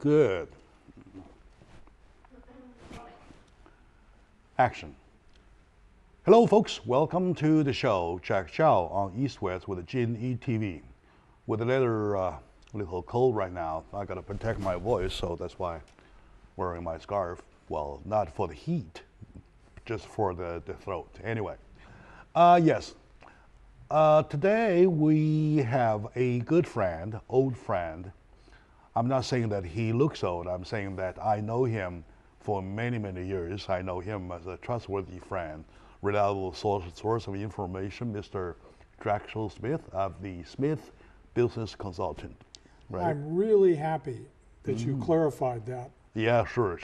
Good. Action. Hello, folks. Welcome to the show. Jack Chow on East West with Jin ETV. With a little cold right now, I gotta protect my voice, so that's why I'm wearing my scarf. Well, not for the heat, just for the throat. Anyway, yes. Today we have a good friend, old friend. I'm not saying that he looks old. I'm saying that I know him for many, many years. I know him as a trustworthy friend, reliable source of information, Mr. Drexel Smith of the Smith Business Consultant. Right? I'm really happy that you clarified that. Yeah, sure.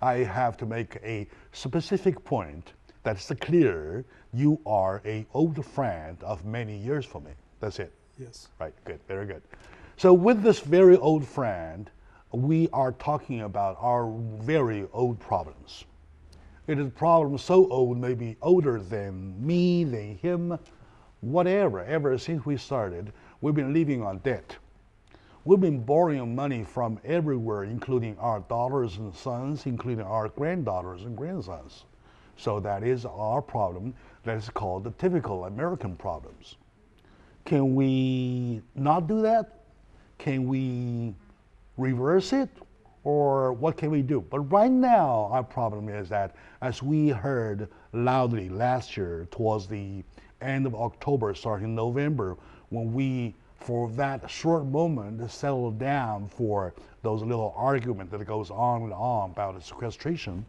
I have to make a specific point that's clear. You are an old friend of many years for me. That's it. Yes. Right, good, very good. So with this very old friend, we are talking about our very old problems. It is a problem so old, maybe older than me, than him, whatever. Ever since we started, we've been living on debt. We've been borrowing money from everywhere, including our daughters and sons, including our granddaughters and grandsons. So that is our problem. That is called the typical American problems. Can we not do that? Can we reverse it? Or what can we do? But right now, our problem is that, as we heard loudly last year, towards the end of October, starting November, when we, for that short moment, settled down for those little arguments that goes on and on about the sequestration,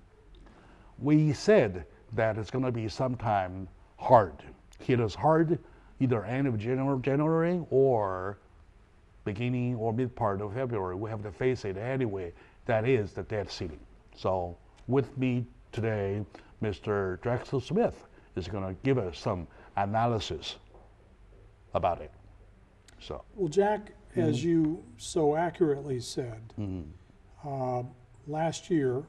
we said that it's going to be sometime hard. Hit us hard, either end of January or beginning or mid part of February. We have to face it anyway. That is the debt ceiling. So with me today, Mr. Drexel Smith is going to give us some analysis about it. So. Well, Jack, as you so accurately said, last year,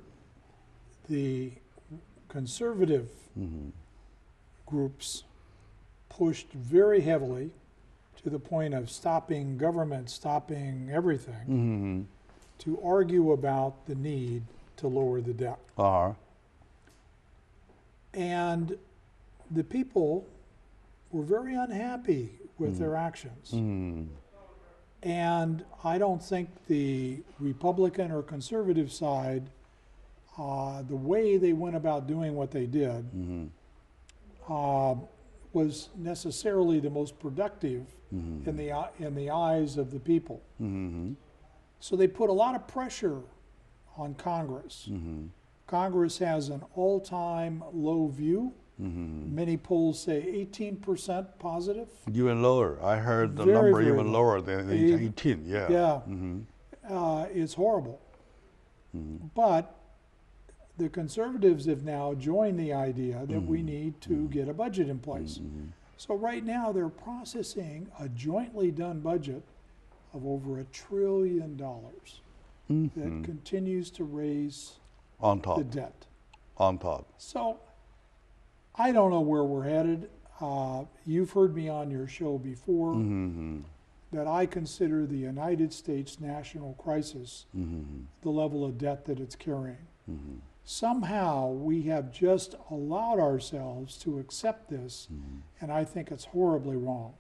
the conservative groups pushed very heavily to the point of stopping government, stopping everything, to argue about the need to lower the debt. And the people were very unhappy with their actions. And I don't think the Republican or conservative side, the way they went about doing what they did, was necessarily the most productive in the eyes of the people. So they put a lot of pressure on Congress. Congress has an all-time low view. Many polls say 18% positive. Even lower. I heard the Very, number very even low. lower than 18. Yeah. Yeah. It's horrible. But the conservatives have now joined the idea that we need to get a budget in place. So right now they're processing a jointly done budget of over $1 trillion that continues to raise On top. the debt. On top. So I don't know where we're headed. You've heard me on your show before that I consider the United States national crisis the level of debt that it's carrying. Somehow we have just allowed ourselves to accept this, and I think it's horribly wrong.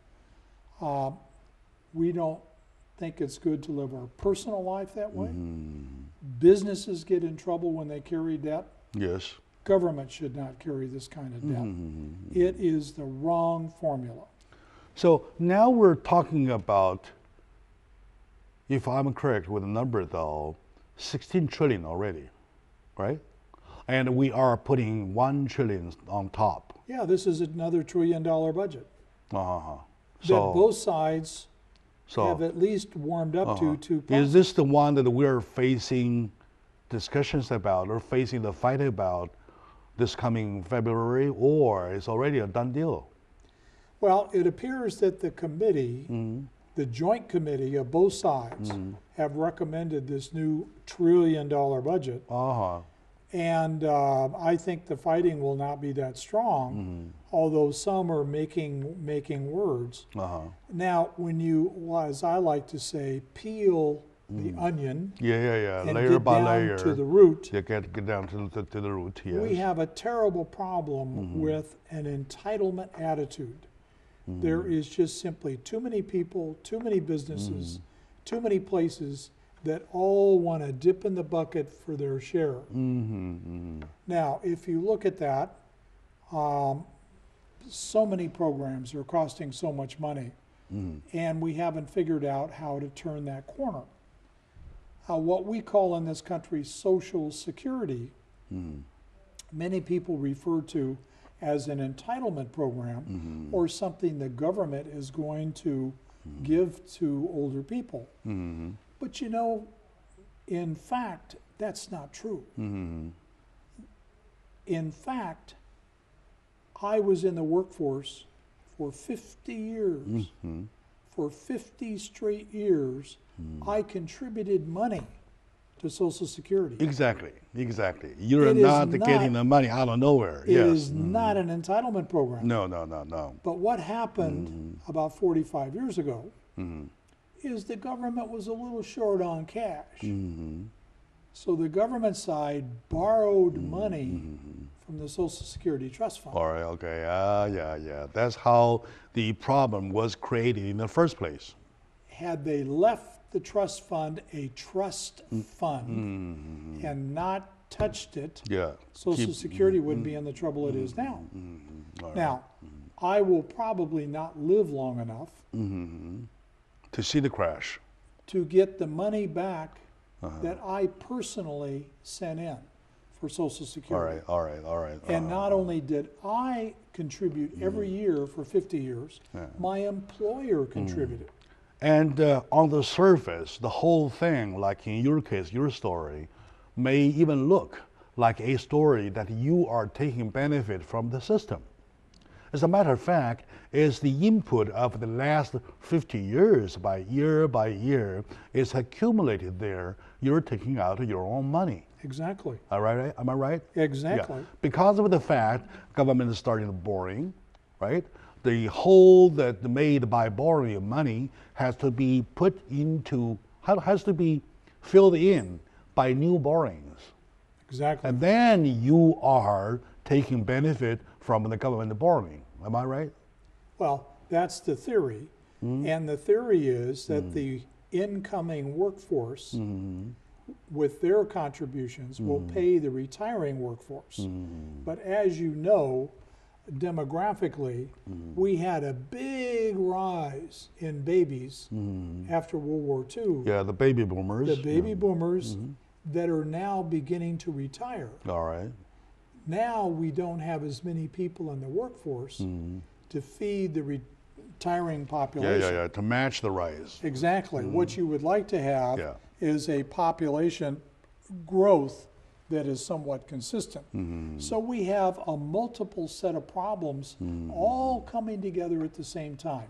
We don't think it's good to live our personal life that way. Businesses get in trouble when they carry debt. Yes. Government should not carry this kind of debt. It is the wrong formula. So now we're talking about, if I'm correct with the number though, 16 trillion already, right? And we are putting 1 trillion on top. Yeah, this is another $1 trillion budget Uh-huh. that So, both sides have so at least warmed up to is process. this the one that we're facing discussions about or facing the fight about this coming February, or it's already a done deal? Well, it appears that the committee, the joint committee of both sides, have recommended this new $1 trillion budget. And I think the fighting will not be that strong, although some are making words. Now, when you, as I like to say, peel the onion, Yeah. and Layer get by down layer. to the root. You get down to the root. Yes. We have a terrible problem with an entitlement attitude. There is just simply too many people, too many businesses, too many places that all want to dip in the bucket for their share. Now, if you look at that, so many programs are costing so much money, and we haven't figured out how to turn that corner. What we call in this country Social Security, many people refer to as an entitlement program or something the government is going to give to older people. But you know, in fact, that's not true. In fact, I was in the workforce for 50 years. For 50 straight years, I contributed money to Social Security. Exactly. You're It is not not- getting the money out of nowhere. It Yes. is not an entitlement program. No. But what happened about 45 years ago is the government was a little short on cash. So the government side borrowed money from the Social Security Trust Fund. All right. Okay. Yeah. That's how the problem was created in the first place. Had they left the trust fund a trust fund and not touched it, Yeah. Social Security wouldn't be in the trouble it is now. Now, I will probably not live long enough To see the crash. to get the money back that I personally sent in for Social Security. All right. And not only did I contribute every year for 50 years, my employer contributed. And on the surface, the whole thing, like in your case, your story, may even look like a story that you are taking benefit from the system. As a matter of fact, it's the input of the last 50 years by year is accumulated there. You're taking out your own money. Exactly. All right? Am I right? Exactly. Yeah. Because of the fact government is starting borrowing, right? The hole that made by borrowing money has to be put into, has to be filled in by new borrowings. Exactly. And then you are taking benefit from the government borrowing. Am I right? Well, that's the theory. And the theory is that the incoming workforce, with their contributions, will pay the retiring workforce. But as you know, demographically, we had a big rise in babies after World War II. Yeah, the baby boomers. The baby boomers that are now beginning to retire. All right. Now we don't have as many people in the workforce to feed the retiring population. Yeah, to match the rise. Exactly. What you would like to have Yeah. is a population growth that is somewhat consistent. So we have a multiple set of problems all coming together at the same time.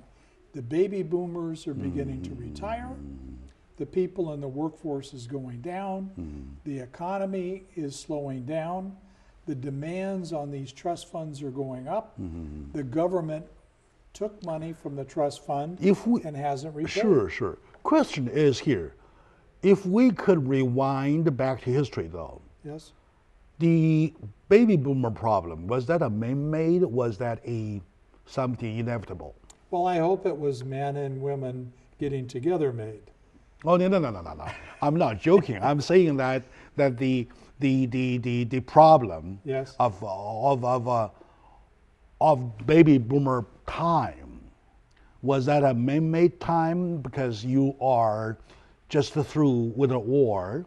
The baby boomers are beginning to retire. The people in the workforce is going down. The economy is slowing down. The demands on these trust funds are going up. The government took money from the trust fund and hasn't repaid. Sure. Question is here, if we could rewind back to history though, Yes. the baby boomer problem, was that a man-made? Was that something inevitable? Well, I hope it was men and women getting together made. Oh no! I'm not joking. I'm saying that the problem Yes. of baby boomer time, was that a man-made time because you are just through with a war,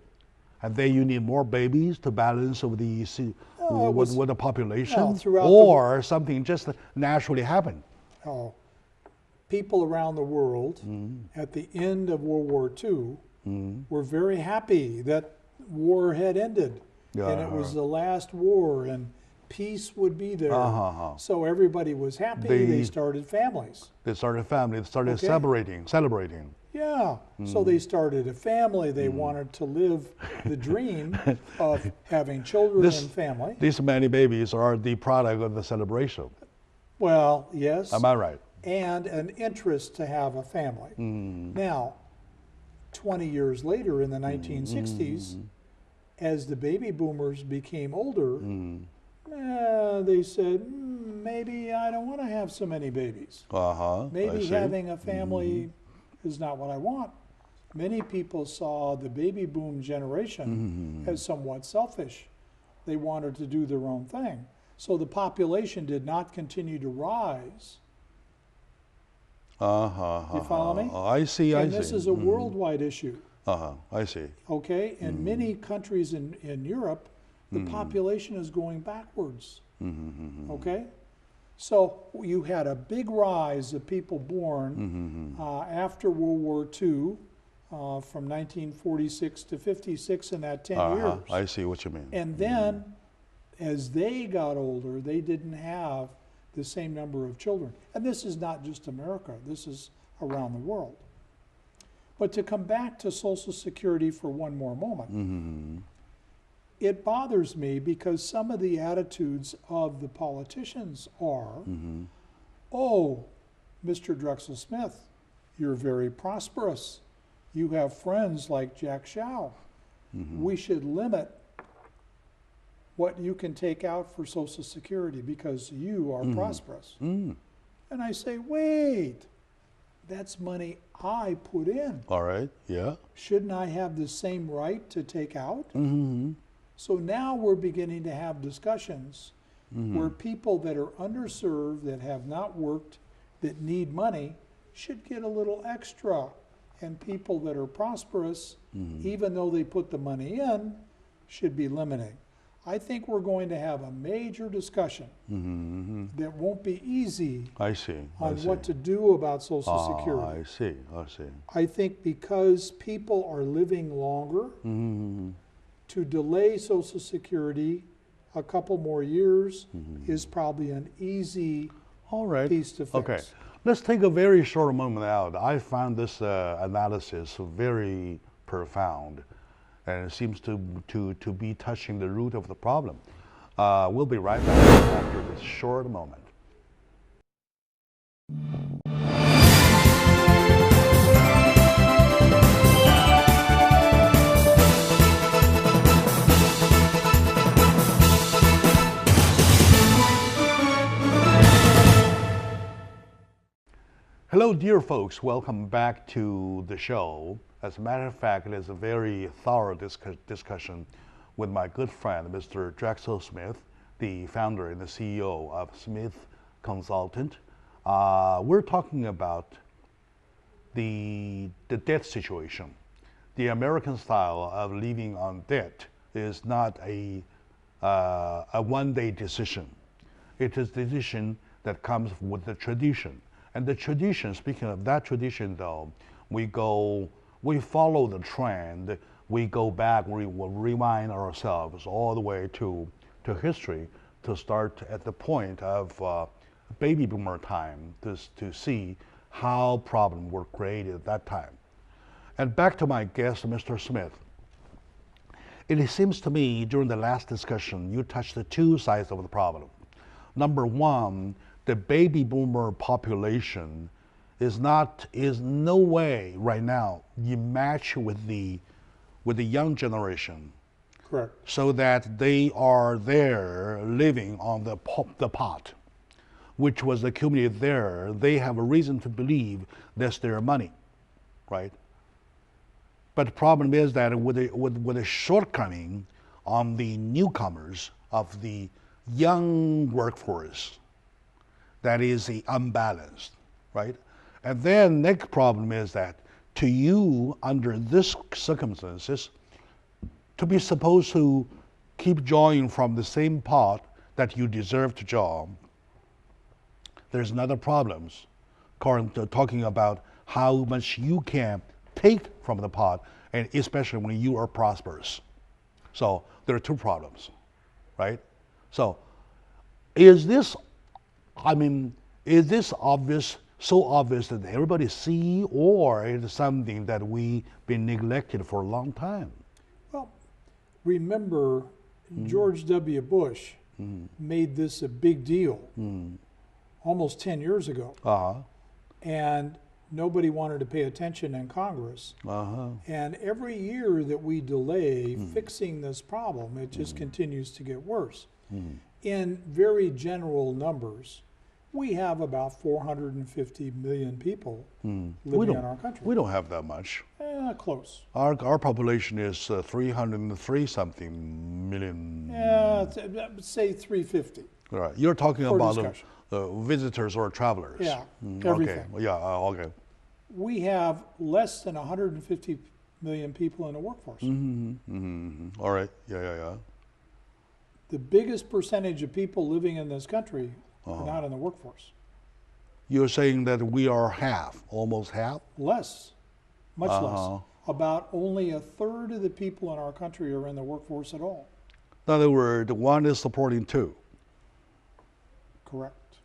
and then you need more babies to balance with the population, No, throughout or something just naturally happened? Oh, people around the world at the end of World War II were very happy that war had ended. And it was the last war and peace would be there. So everybody was happy. They started families. They started family. They started Okay. celebrating. Yeah. So they started a family. They wanted to live the dream of having children and family. These many babies are the product of the celebration. Well, yes. Am I right? And an interest to have a family. Now, 20 years later in the 1960s, as the baby boomers became older, they said, maybe I don't want to have so many babies. Maybe having a family is not what I want. Many people saw the baby boom generation as somewhat selfish. They wanted to do their own thing. So the population did not continue to rise. You follow me? I see, and this is a worldwide issue. I see. Okay? In many countries in Europe, the population is going backwards. Okay? So you had a big rise of people born after World War II, from 1946 to 56 in that 10 years. I see what you mean. And then, as they got older, they didn't have the same number of children. And this is not just America, this is around the world. But to come back to Social Security for one more moment, it bothers me because some of the attitudes of the politicians are, oh, Mr. Drexel Smith, you're very prosperous. You have friends like Jack Shaw. We should limit what you can take out for Social Security because you are prosperous. And I say, wait, that's money I put in. All right, yeah. Shouldn't I have the same right to take out? So now we're beginning to have discussions where people that are underserved, that have not worked, that need money, should get a little extra. And people that are prosperous, even though they put the money in, should be limiting. I think we're going to have a major discussion that won't be easy on what to do about Social Security. I see. I think because people are living longer, to delay Social Security a couple more years is probably an easy piece to fix. Okay. Let's take a very short moment out. I found this analysis very profound, and it seems to be touching the root of the problem. We'll be right back after this short moment. Hello, dear folks. Welcome back to the show. As a matter of fact, it is a very thorough discussion with my good friend, Mr. Drexel Smith, the founder and the CEO of Smith Consultant. We're talking about the debt situation. The American style of living on debt is not a one-day decision. It is a decision that comes with the tradition. And the tradition, speaking of that tradition though, we follow the trend, we go back, we will rewind ourselves all the way to history to start at the point of baby boomer time to see how problems were created at that time. And back to my guest, Mr. Smith. It seems to me during the last discussion, you touched the two sides of the problem. Number one, the baby boomer population is no way right now you match with the young generation. Correct. So that they are there living on the pot, which was accumulated there. They have a reason to believe that's their money, right? But the problem is that with a shortcoming on the newcomers of the young workforce, that is unbalanced, right? And then next problem is that to you, under this circumstances, to be supposed to keep drawing from the same pot that you deserve to draw, there's another problems, talking about how much you can take from the pot, and especially when you are prosperous. So there are two problems, right? So is this obvious, so obvious that everybody see, or is it something that we've been neglected for a long time? Well, remember George W. Bush made this a big deal almost 10 years ago. And nobody wanted to pay attention in Congress. Uh-huh. And every year that we delay fixing this problem, it just continues to get worse. In very general numbers, we have about 450 million people living in our country. We don't have that much. Close. Our population is 303 something million. Say 350. Right. You're talking For about discussion. visitors or travelers. Yeah, Okay. everything. Yeah. Okay. We have less than 150 million people in the workforce. All right. Yeah. The biggest percentage of people living in this country are not in the workforce. You're saying that we are half, almost half? Less, much less. About only a third of the people in our country are in the workforce at all. In other words, one is supporting two. Correct.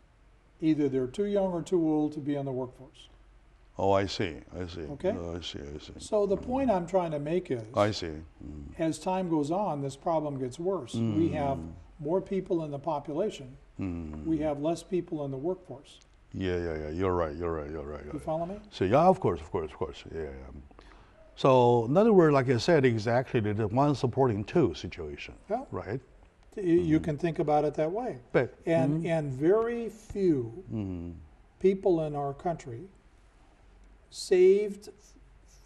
Either they're too young or too old to be in the workforce. Oh, I see. Okay. I see. So the point I'm trying to make is, I see. as time goes on, this problem gets worse. We have more people in the population. We have less people in the workforce. Yeah. You're right. You follow me? So yeah, of course. Yeah. So in other words, like I said, exactly the one supporting two situation, Yeah. right? You can think about it that way. But And very few people in our country saved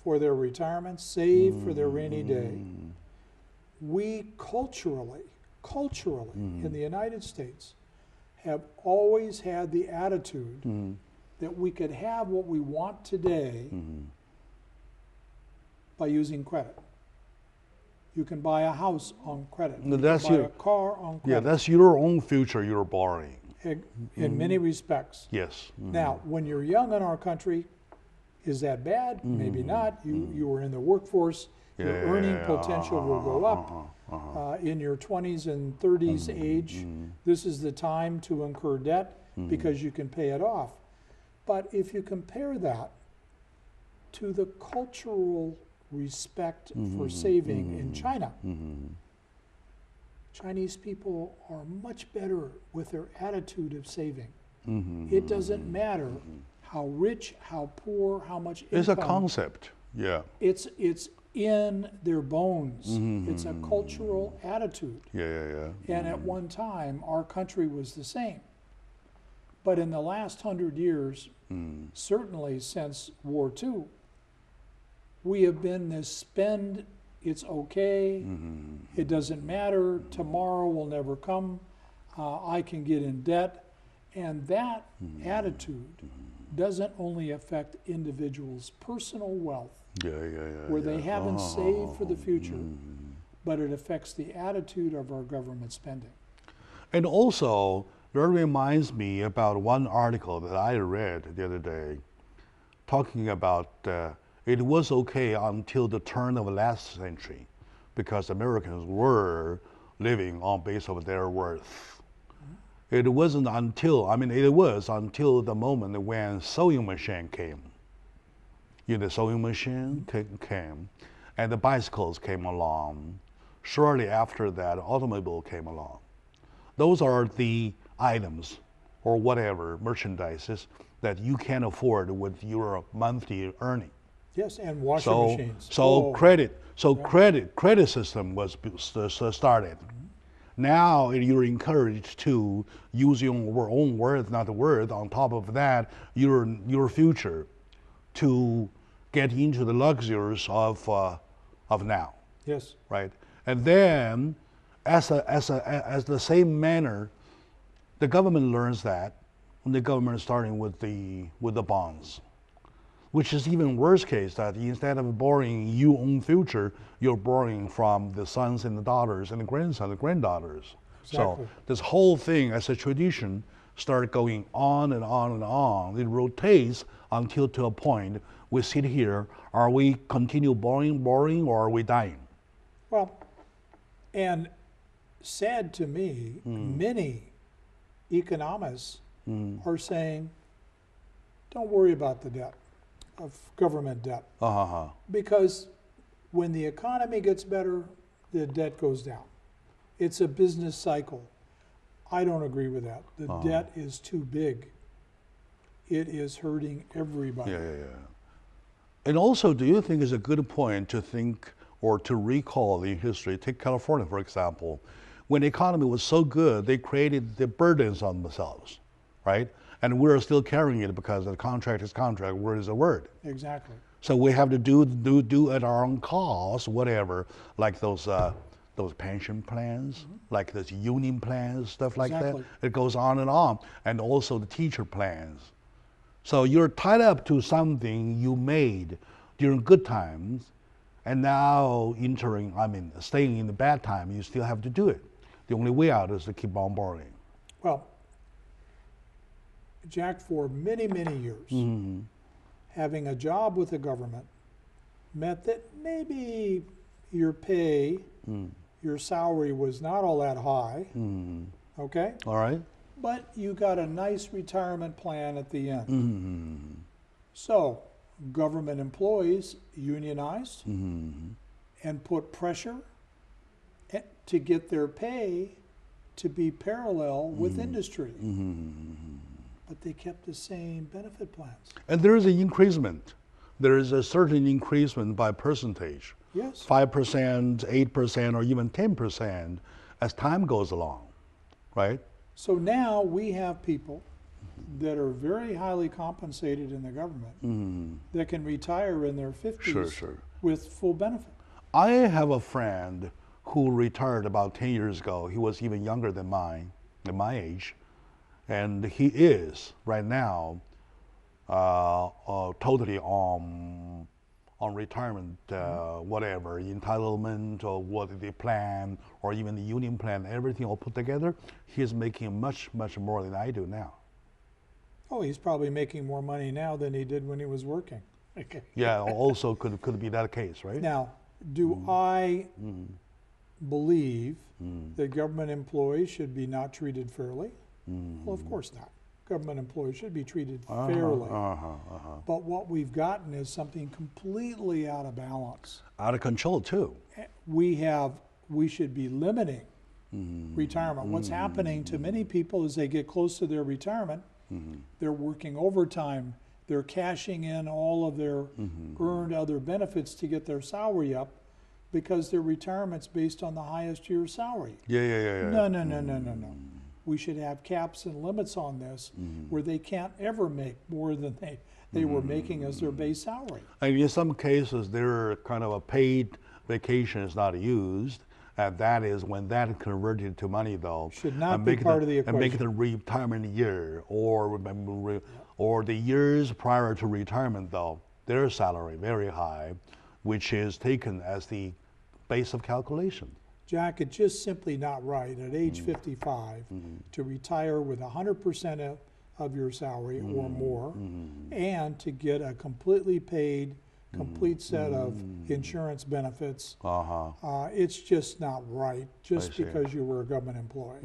for their retirement, saved for their rainy day. We culturally in the United States have always had the attitude that we could have what we want today by using credit. You can buy a house on credit. No, You that's can buy your- a car on yeah, credit. that's your own future you're borrowing. In many respects. Yes. Now, when you're young in our country, is that bad? Maybe not. You were in the workforce. Your earning potential will go up. In your 20s and 30s age, this is the time to incur debt because you can pay it off. But if you compare that to the cultural respect for saving in China, Chinese people are much better with their attitude of saving. It doesn't matter how rich, how poor, how much income. It's a concept. Yeah. It's in their bones. It's a cultural attitude. Yeah. And at one time, our country was the same. But in the last 100 years, certainly since War II, we have been this spend, it's okay, it doesn't matter, tomorrow will never come, I can get in debt. And that attitude doesn't only affect individuals' personal wealth, where they haven't saved for the future, but it affects the attitude of our government spending. And also, that reminds me about one article that I read the other day, talking about it was okay until the turn of the last century, because Americans were living on base of their worth. It wasn't until, it was until the moment when sewing machine came. The sewing machine came, and the bicycles came along. Shortly after that, automobile came along. Those are the items or whatever merchandises that you can afford with your monthly earning. Yes, and washing machines. Credit system was started. Now you're encouraged to use your own worth, not the worth. On top of that, your future to get into the luxuries of now. Yes. Right. And then, as the same manner, the government learns that when the government is starting with the bonds, which is even worse case, that instead of borrowing your own future, you're borrowing from the sons and the daughters and the grandsons and granddaughters. Exactly. So this whole thing as a tradition started going on and on and on. It rotates until to a point we sit here, are we continue borrowing, or are we dying? Well, and sad to me, many economists are saying, don't worry about the debt, of government debt. Because when the economy gets better, the debt goes down. It's a business cycle. I don't agree with that. The debt is too big. it is hurting everybody. Yeah, yeah, yeah. And also, do you think it's a good point to think or to recall the history? Take California, for example. When the economy was so good, they created the burdens on themselves, right? And we're still carrying it because the contract is contract, word is a word. Exactly. So we have to do at our own cost, whatever, like those pension plans, like those union plans, stuff like Exactly. that. It goes on, and also the teacher plans. So you're tied up to something you made during good times, and now staying in the bad time, you still have to do it. The only way out is to keep on borrowing. Well, Jack, for many, many years, having a job with the government meant that maybe your pay, your salary was not all that high, okay? All right? But you got a nice retirement plan at the end. So, government employees unionized and put pressure to get their pay to be parallel with industry. But they kept the same benefit plans. And there is an increasement. There is a certain increasement by percentage. Yes. 5%, 8%, or even 10% as time goes along, right? So now we have people that are very highly compensated in the government that can retire in their 50s Sure. with full benefit. I have a friend who retired about 10 years ago. He was even younger than my age. And he is right now totally on retirement, whatever, entitlement or what the plan or even the union plan, everything all put together. He is making much, much more than I do now. Oh, he's probably making more money now than he did when he was working. Okay. Yeah, also could be that case, right? Now, do I believe that government employees should be not treated fairly? Well, of course not. Government employees should be treated fairly. But what we've gotten is something completely out of balance. Out of control too. We should be limiting retirement. What's happening to many people is they get close to their retirement, they're working overtime, they're cashing in all of their earned other benefits to get their salary up because their retirement's based on the highest year's salary. Yeah. No. We should have caps and limits on this where they can't ever make more than they were making as their base salary. And in some cases, there kind of a paid vacation is not used, and that is when that is converted to money, though. Should not be part of the And make it equation. a retirement year, or the years prior to retirement, though, their salary very high, which is taken as the base of calculation. Jack, it's just simply not right at age 55 to retire with 100% of your salary or more and to get a completely paid, complete set of insurance benefits. It's just not right just because you were a government employee.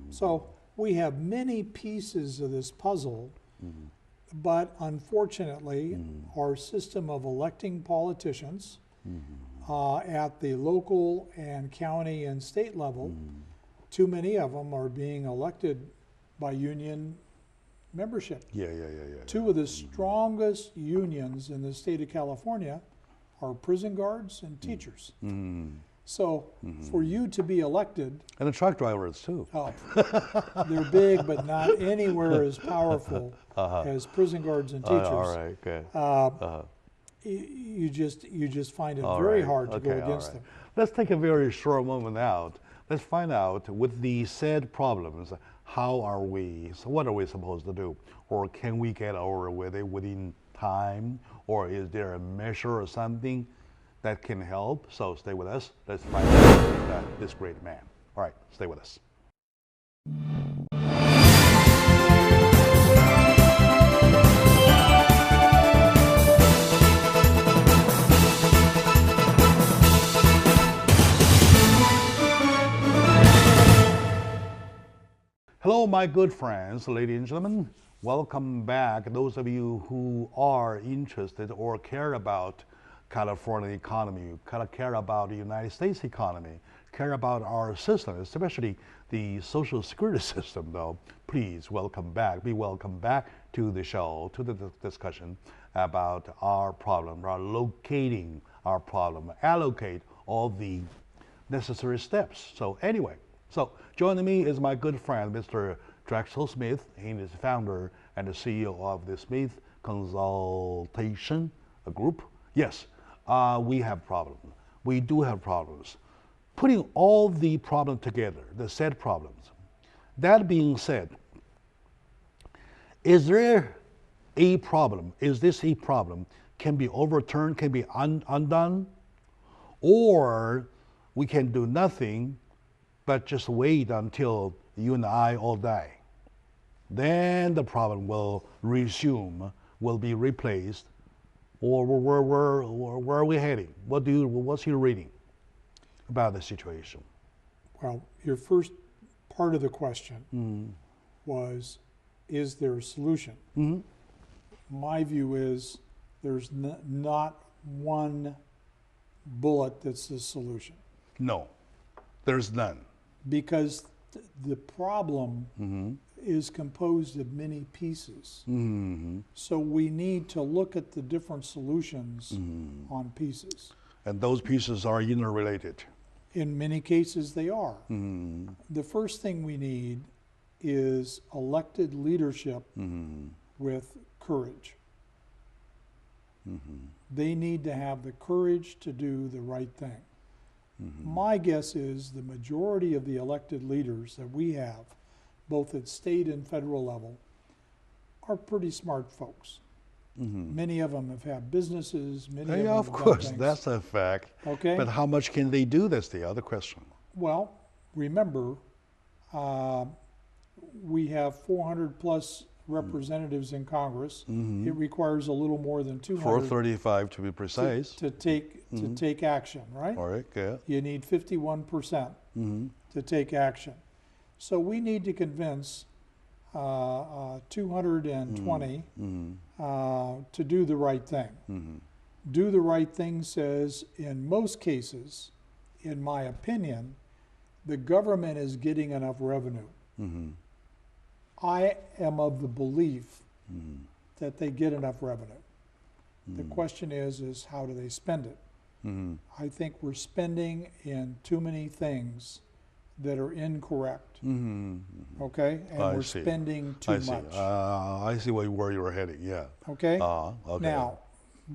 So we have many pieces of this puzzle, but unfortunately, our system of electing politicians at the local and county and state level, too many of them are being elected by union membership. Yeah. Two of the strongest unions in the state of California are prison guards and teachers. So for you to be elected, And the truck drivers too. they're big but not anywhere as powerful as prison guards and teachers. All right, good. You just find it All very right, hard to go okay, all against right. them. Let's take a very short moment out. Let's find out with the said problems, what are we supposed to do? Or can we get over with it within time? Or is there a measure or something that can help? So stay with us. Let's find out with this great man. All right, stay with us. Hello, my good friends, ladies and gentlemen. Welcome back. Those of you who are interested or care about California economy, care about the United States economy, care about our system, especially the social security system, though, please be welcome back to the show, to the discussion about our problem, our locating our problem, allocate all the necessary steps. So anyway, so joining me is my good friend, Mr. Drexel Smith. He is founder and the CEO of the Smith Consultation Group. Yes, we have problems. We do have problems. Putting all the problems together, the said problems. That being said, is there a problem? Is this a problem? Can be overturned, can be undone? Or we can do nothing but just wait until you and I all die. Then the problem will resume, will be replaced. Or where are we heading? What's your reading about the situation? Well, your first part of the question was, is there a solution? My view is there's not one bullet that's the solution. No, there's none. Because the problem is composed of many pieces. So we need to look at the different solutions on pieces. And those pieces are interrelated. In many cases, they are. The first thing we need is elected leadership with courage. They need to have the courage to do the right thing. My guess is the majority of the elected leaders that we have, both at state and federal level, are pretty smart folks. Many of them have had businesses, many of them Yeah, have of done course, things. that's a fact. Okay. But how much can they do? That's the other question. Well, remember, we have 400 plus representatives in Congress. It requires a little more than 200 435 to be precise. to take action, right? All right, yeah. You need 51% to take action. So we need to convince 220 to do the right thing. Do the right thing says, in most cases, in my opinion, the government is getting enough revenue. I am of the belief that they get enough revenue. The question is how do they spend it? I think we're spending in too many things that are incorrect. Okay, and we're spending too much. I see where you were heading. Yeah. Okay. Okay. Now,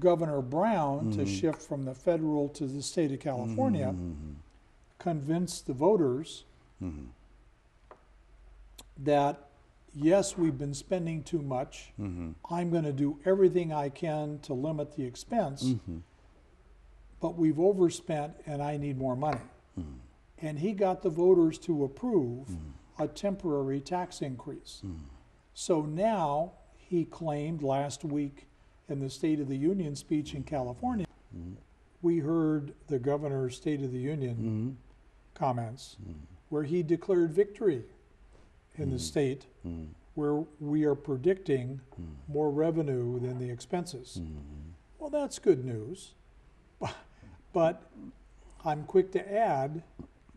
Governor Brown, to shift from the federal to the state of California, convinced the voters that yes, we've been spending too much. I'm going to do everything I can to limit the expense, but we've overspent and I need more money. And he got the voters to approve a temporary tax increase. So now he claimed last week in the State of the Union speech in California, we heard the governor's State of the Union comments where he declared victory in the state where we are predicting more revenue than the expenses. Well, that's good news. But I'm quick to add,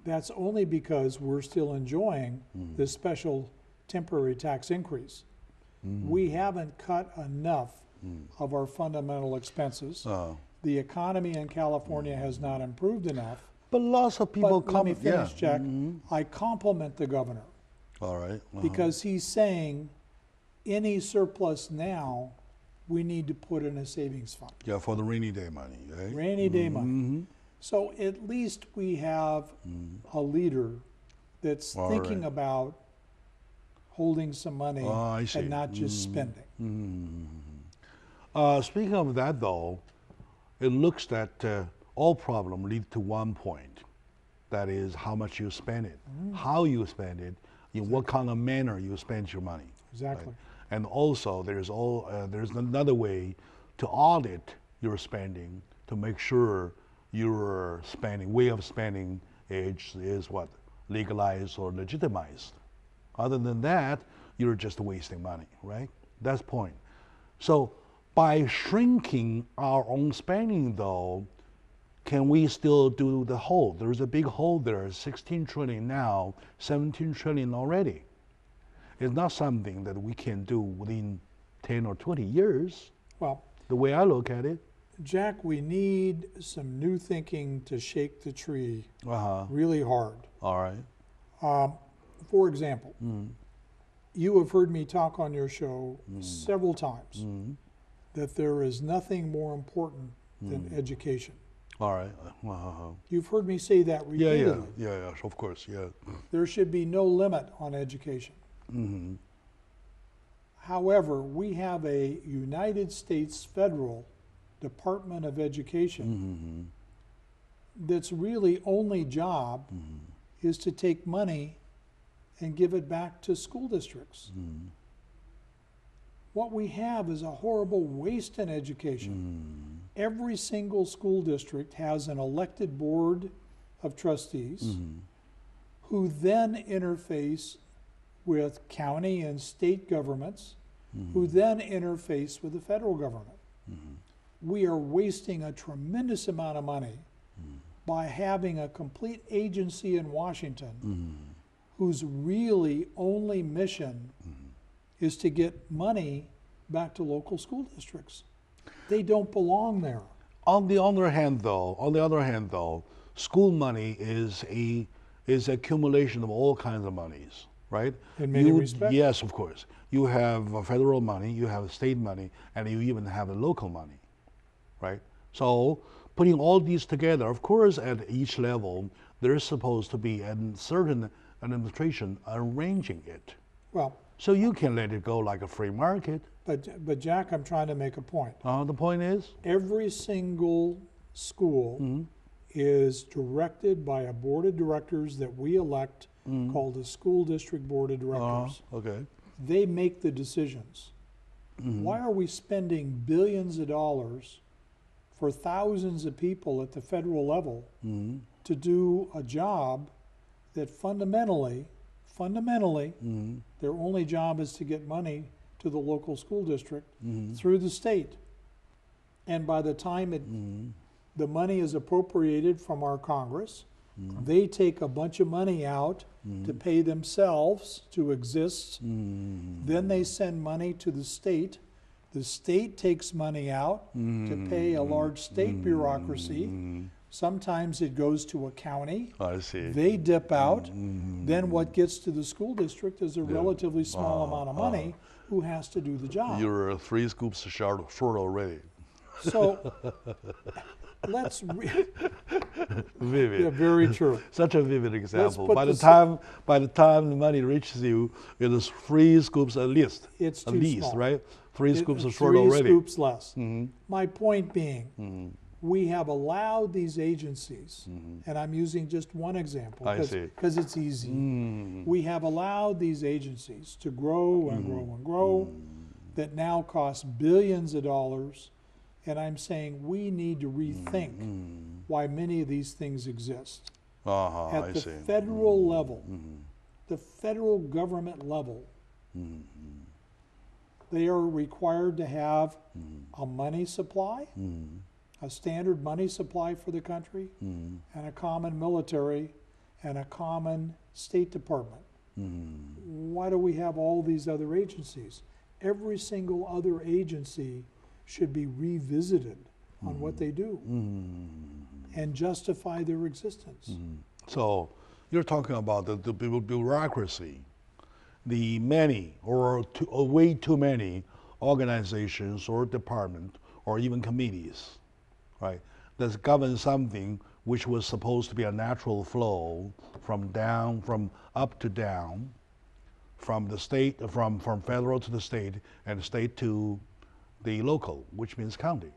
that's only because we're still enjoying this special temporary tax increase. We haven't cut enough of our fundamental expenses. The economy in California has not improved enough. But lots of people But let me finish, Jack. I compliment the governor. All right. Because he's saying any surplus now, we need to put in a savings fund. Yeah, for the rainy day money, right? Rainy day money. So at least we have a leader that's thinking about holding some money and not just spending. Speaking of that, though, it looks that all problems lead to one point. That is how much you spend it, how you spend it, in what kind of manner you spend your money. Exactly. Right? And also, there's another way to audit your spending to make sure your way of spending is what, legalized or legitimized. Other than that, you're just wasting money, right? That's the point. So By shrinking our own spending, though, can we still do the hole? There's a big hole there, 16 trillion now, 17 trillion already. It's not something that we can do within 10 or 20 years, Well, the way I look at it. Jack, we need some new thinking to shake the tree Uh-huh. really hard. All right. For example, you have heard me talk on your show several times that there is nothing more important than education. All right. Uh-huh. You've heard me say that Yeah, repeatedly. yeah, of course, yeah. There should be no limit on education. However, we have a United States federal Department of Education that's really only job is to take money and give it back to school districts. What we have is a horrible waste in education. Every single school district has an elected board of trustees who then interface with county and state governments, who then interface with the federal government. We are wasting a tremendous amount of money by having a complete agency in Washington whose really only mission is to get money back to local school districts. They don't belong there. On the other hand, though, school money is accumulation of all kinds of monies, right? In many respects. Yes, of course. You have federal money, you have state money, and you even have local money, right? So putting all these together, of course, at each level, there's supposed to be a certain administration arranging it. Well, So you can let it go like a free market. but Jack, I'm trying to make a point. The point is, Every single school is directed by a board of directors that we elect called the School District Board of Directors. okay. They make the decisions. Why are we spending billions of dollars for thousands of people at the federal level to do a job that fundamentally, their only job is to get money to the local school district through the state. And by the time the money is appropriated from our Congress, they take a bunch of money out to pay themselves to exist. Then they send money to the state. The state takes money out to pay a large state bureaucracy. Sometimes it goes to a county. I see. They dip out. Then what gets to the school district is a relatively small amount of money who has to do the job. You're 3 scoops short already. So let's Vivid. yeah, very true. Such a vivid example. put By the this- time the money reaches you, it is 3 scoops at least. It's At too least, small. right? 3 scoops are short 3 already. scoops less. My point being, we have allowed these agencies, and I'm using just one example I see. because it's easy. We have allowed these agencies to grow and grow and grow that now cost billions of dollars. And I'm saying we need to rethink why many of these things exist. I At the see. federal level, the federal government level, they are required to have a money supply, a standard money supply for the country, and a common military and a common State Department. Why do we have all these other agencies? Every single other agency should be revisited on what they do and justify their existence. So you're talking about the bureaucracy, the many or way too many organizations or department or even committees, right, that govern something which was supposed to be a natural flow from up to down, from the state, from federal to the state, and state to the local, which means county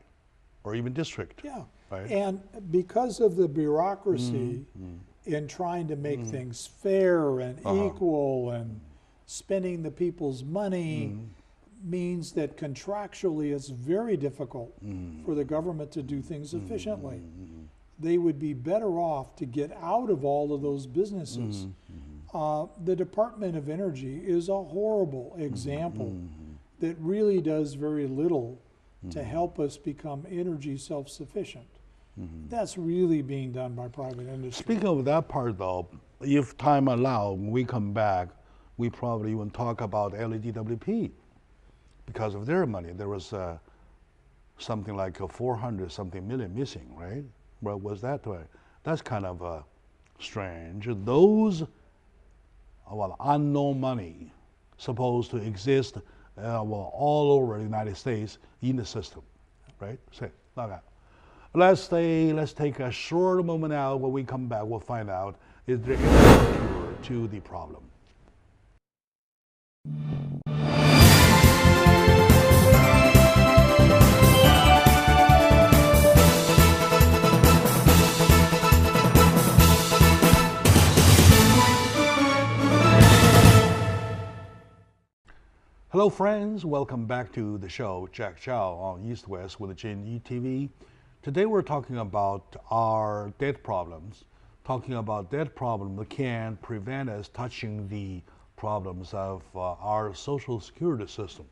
or even district. Yeah. Right. And because of the bureaucracy in trying to make things fair and equal and spending the people's money means that contractually it's very difficult for the government to do things efficiently. They would be better off to get out of all of those businesses. The Department of Energy is a horrible example that really does very little to help us become energy self-sufficient. That's really being done by private industry. Speaking of that part, though, if time allows, when we come back, we probably even talk about LEDWP because of their money. There was something like 400 something million missing, right? What was that? That's kind of strange. Those unknown money supposed to exist all over the United States in the system, right? So, okay. Let's take a short moment out. When we come back, we'll find out is there any cure to the problem. Hello friends, welcome back to the show, Jack Chow on East West with Jin TV. Today we're talking about our debt problems, talking about debt problems that can prevent us touching the problems of our social security system.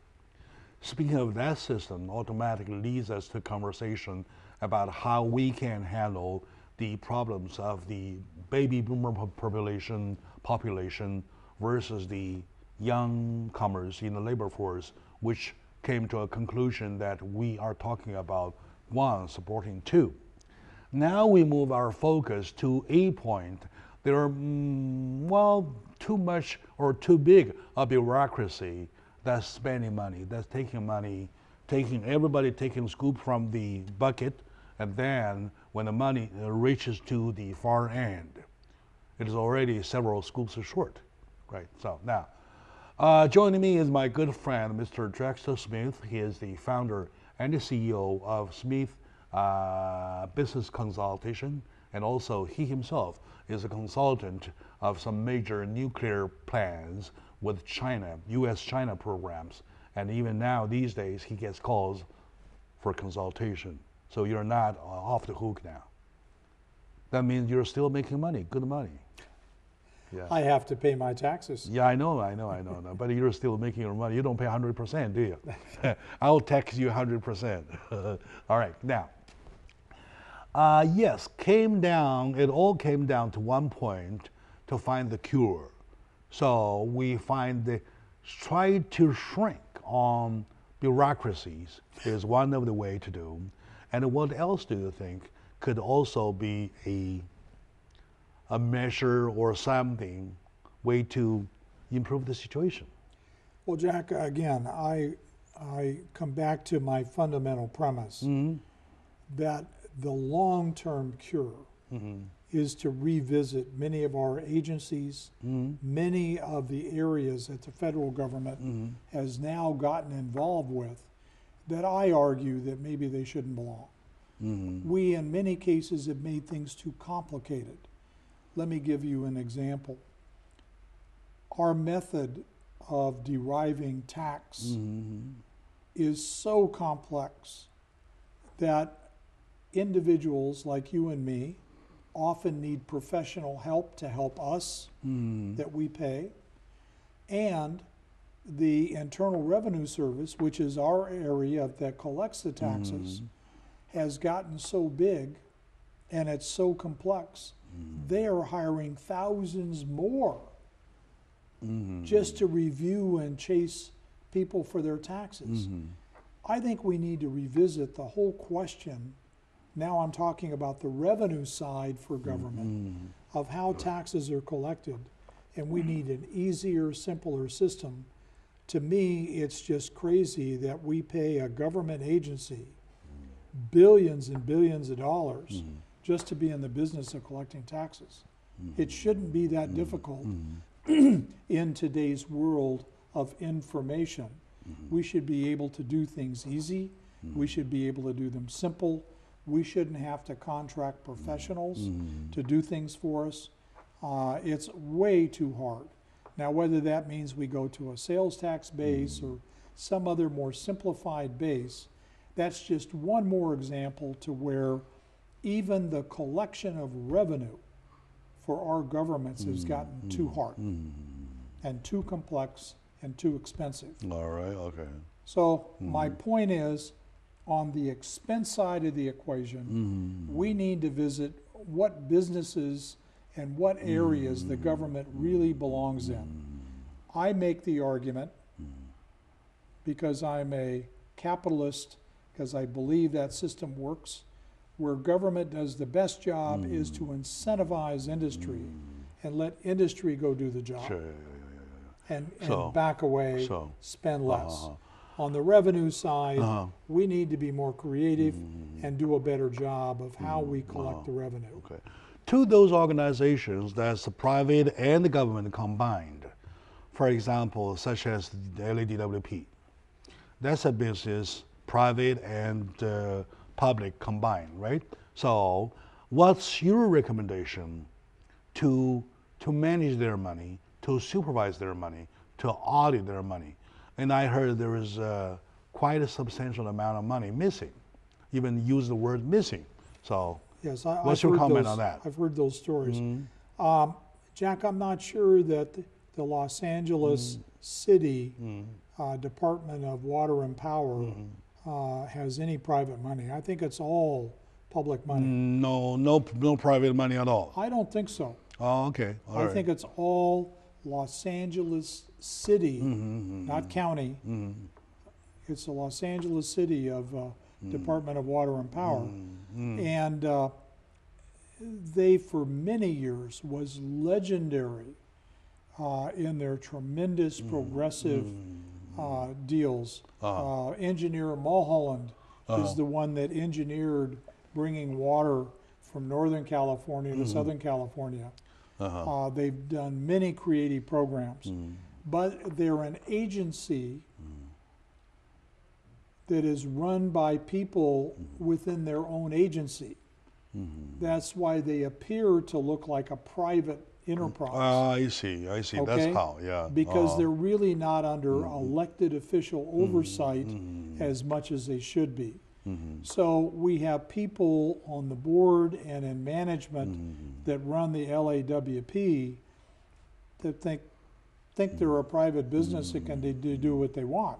Speaking of that system, automatically leads us to conversation about how we can handle the problems of the baby boomer population versus the young comers in the labor force, which came to a conclusion that we are talking about one supporting two. Now we move our focus to a point. There are, too much or too big a bureaucracy that's spending money, that's taking money, everybody taking scoop from the bucket, and then when the money reaches to the far end, it is already several scoops short, right? So now, joining me is my good friend, Mr. Dexter Smith. He is the founder and the CEO of Smith Business Consultation, and also he himself is a consultant of some major nuclear plans with China, U.S.-China programs, and even now these days he gets calls for consultation. So you're not off the hook now. That means you're still making money, good money. Yeah. I have to pay my taxes. Yeah, I know. But you're still making your money. You don't pay 100%, do you? I'll tax you 100%. All right, now. Yes, it all came down to one point to find the cure. So we try to shrink on bureaucracies is one of the way to do. And what else do you think could also be a measure or something, way to improve the situation? Well, Jack, again, I come back to my fundamental premise that the long-term cure is to revisit many of our agencies, many of the areas that the federal government has now gotten involved with that I argue that maybe they shouldn't belong. We, in many cases, have made things too complicated. Let me give you an example. Our method of deriving tax is so complex that individuals like you and me often need professional help to help us that we pay. And the Internal Revenue Service, which is our area that collects the taxes, has gotten so big and it's so complex. They are hiring thousands more just to review and chase people for their taxes. I think we need to revisit the whole question. Now I'm talking about the revenue side for government of how taxes are collected, and we need an easier, simpler system. To me, it's just crazy that we pay a government agency billions and billions of dollars just to be in the business of collecting taxes. It shouldn't be that difficult in today's world of information. We should be able to do things easy. We should be able to do them simple. We shouldn't have to contract professionals to do things for us. It's way too hard. Now, whether that means we go to a sales tax base or some other more simplified base, that's just one more example to where even the collection of revenue for our governments has gotten too hard and too complex and too expensive. All right, okay. So my point is, on the expense side of the equation, we need to visit what businesses and what areas the government really belongs in. I make the argument, because I'm a capitalist, because I believe that system works, where government does the best job is to incentivize industry and let industry go do the job. Sure. And So- back away, so, spend less. On the revenue side, we need to be more creative and do a better job of how we collect the revenue. Okay. To those organizations, that's the private and the government combined. For example, such as the LADWP. That's a business, private and public combined, right? So, what's your recommendation to manage their money, to supervise their money, to audit their money? And I heard there is quite a substantial amount of money missing. Even use the word missing. So, Yes, what's I've your heard comment those- on that? I've heard those stories. Jack, I'm not sure that the Los Angeles City Department of Water and Power has any private money. I think it's all public money. No private money at all. I don't think so. Oh, okay. All I right. think it's all Los Angeles City, not county. It's the Los Angeles City of Department of Water and Power. And they, for many years, was legendary in their tremendous progressive deals. Engineer Mulholland is the one that engineered bringing water from Northern California to Southern California. They've done many creative programs, but they're an agency that is run by people within their own agency. That's why they appear to look like a private enterprise. I see. That's Okay? how, yeah. Because they're really not under elected official oversight as much as they should be. So we have people on the board and in management that run the LAWP that think they're a private business that can do what they want.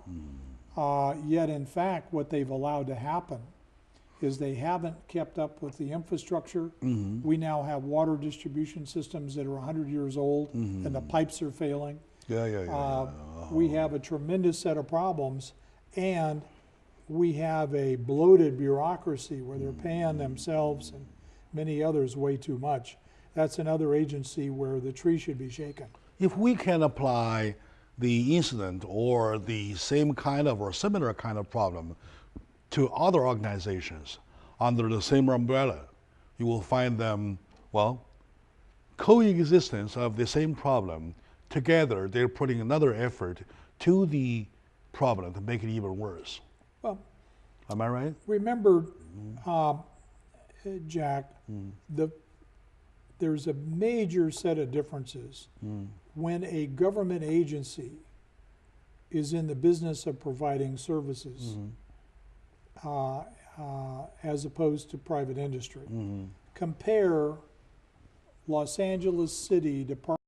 Yet in fact, what they've allowed to happen is they haven't kept up with the infrastructure. We now have water distribution systems that are 100 years old and the pipes are failing. We have a tremendous set of problems, and we have a bloated bureaucracy where they're paying themselves and many others way too much. That's another agency where the tree should be shaken. If we can apply the incident or the same kind of or similar kind of problem to other organizations under the same umbrella, you will find them, well, coexistence of the same problem. Together, they're putting another effort to the problem to make it even worse. Well, am I right? remember, Jack, there's a major set of differences when a government agency is in the business of providing services as opposed to private industry. Compare Los Angeles City Department